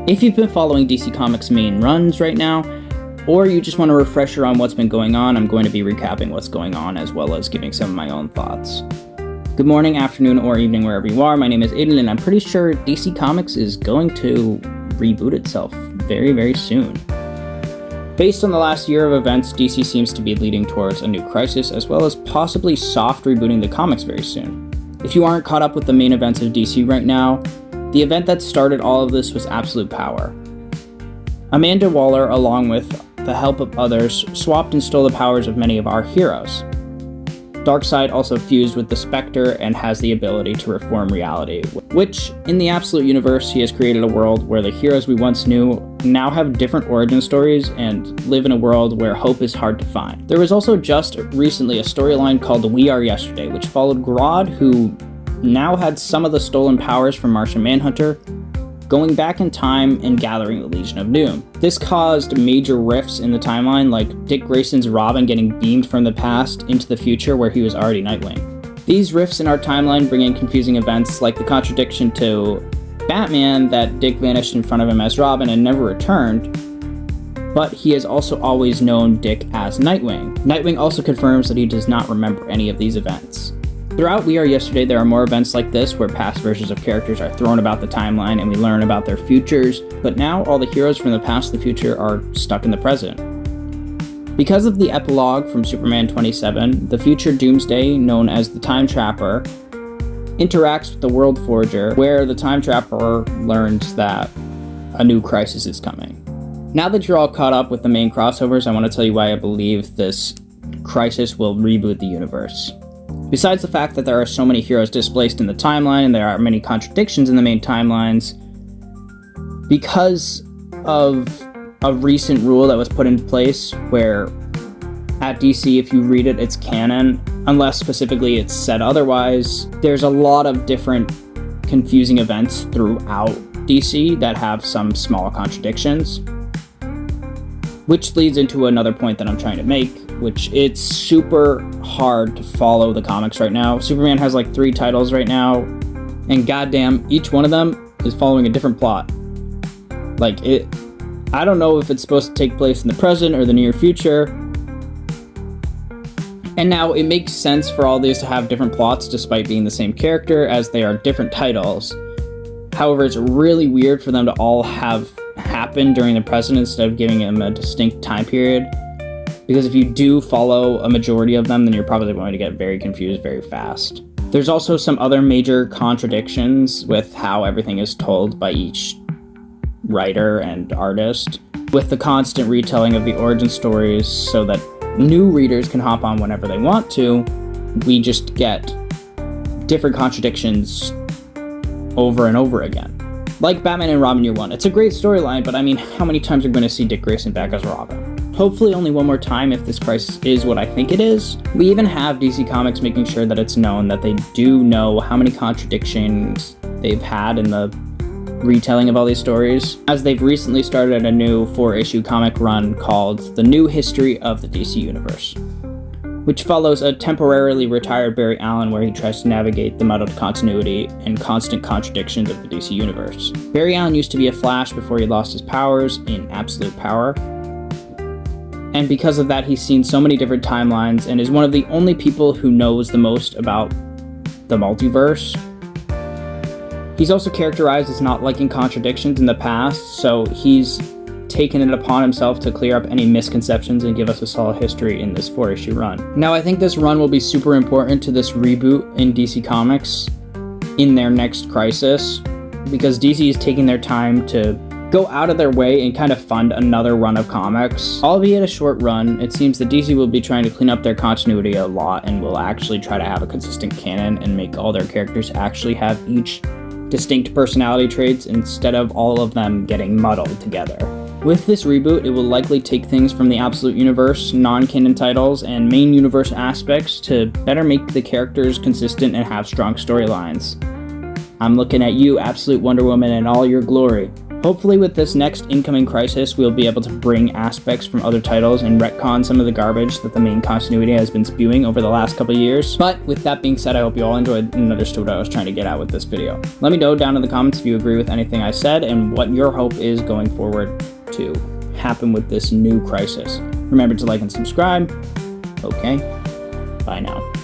If you've been following DC Comics main runs right now, or you just want a refresher on what's been going on, I'm going to be recapping what's going on as well as giving some of my own thoughts. Good morning, afternoon, or evening wherever you are. My name is Aiden and I'm pretty sure DC Comics is going to reboot itself very, very soon. Based on the last year of events, DC seems to be leading towards a new crisis, as well as possibly soft rebooting the comics very soon. If you aren't caught up with the main events of DC right now, the event that started all of this was Absolute Power. Amanda Waller, along with the help of others, swapped and stole the powers of many of our heroes. Darkseid also fused with the Spectre and has the ability to reform reality, which, in the Absolute Universe, he has created a world where the heroes we once knew now have different origin stories and live in a world where hope is hard to find. There was also just recently a storyline called We Are Yesterday, which followed Grodd, who now had some of the stolen powers from Martian Manhunter, going back in time and gathering the Legion of Doom. This caused major rifts in the timeline, like Dick Grayson's Robin getting beamed from the past into the future where he was already Nightwing. These rifts in our timeline bring in confusing events like the contradiction to Batman that Dick vanished in front of him as Robin and never returned, but he has also always known Dick as Nightwing. Nightwing also confirms that he does not remember any of these events. Throughout We Are Yesterday, there are more events like this where past versions of characters are thrown about the timeline and we learn about their futures, but now all the heroes from the past and the future are stuck in the present. Because of the epilogue from Superman 27, the future Doomsday, known as the Time Trapper, interacts with the World Forger, where the Time Trapper learns that a new crisis is coming. Now that you're all caught up with the main crossovers, I want to tell you why I believe this crisis will reboot the universe. Besides the fact that there are so many heroes displaced in the timeline and there are many contradictions in the main timelines, because of a recent rule that was put in place where at DC, if you read it, it's canon, unless specifically it's said otherwise, there's a lot of different confusing events throughout DC that have some small contradictions. Which leads into another point that I'm trying to make, which it's super hard to follow the comics right now. Superman has like 3 titles right now, and goddamn, each one of them is following a different plot. I don't know if it's supposed to take place in the present or the near future. And now it makes sense for all these to have different plots despite being the same character, as they are different titles. However, it's really weird for them to all have happen during the present instead of giving them a distinct time period, because if you do follow a majority of them, then you're probably going to get very confused very fast. There's also some other major contradictions with how everything is told by each writer and artist, with the constant retelling of the origin stories so that new readers can hop on whenever they want to. We just get different contradictions over and over again. Like Batman and Robin Year One. It's a great storyline, but I mean, how many times are we going to see Dick Grayson back as Robin? Hopefully only one more time if this crisis is what I think it is. We even have DC Comics making sure that it's known that they do know how many contradictions they've had in the retelling of all these stories, as they've recently started a new 4-issue comic run called The New History of the DC Universe, which follows a temporarily retired Barry Allen where he tries to navigate the muddled continuity and constant contradictions of the DC Universe. Barry Allen used to be a Flash before he lost his powers in Absolute Power, and because of that he's seen so many different timelines and is one of the only people who knows the most about the multiverse. He's also characterized as not liking contradictions in the past, so he's taken it upon himself to clear up any misconceptions and give us a solid history in this 4-issue run. Now, I think this run will be super important to this reboot in DC Comics in their next crisis, because DC is taking their time to go out of their way and kind of fund another run of comics. Albeit a short run, it seems that DC will be trying to clean up their continuity a lot and will actually try to have a consistent canon and make all their characters actually have each distinct personality traits instead of all of them getting muddled together. With this reboot, it will likely take things from the Absolute Universe, non-canon titles, and main universe aspects to better make the characters consistent and have strong storylines. I'm looking at you, Absolute Wonder Woman, in all your glory. Hopefully with this next incoming crisis, we'll be able to bring aspects from other titles and retcon some of the garbage that the main continuity has been spewing over the last couple of years. But with that being said, I hope you all enjoyed and understood what I was trying to get at with this video. Let me know down in the comments if you agree with anything I said and what your hope is going forward to happen with this new crisis. Remember to like and subscribe. Okay, bye now.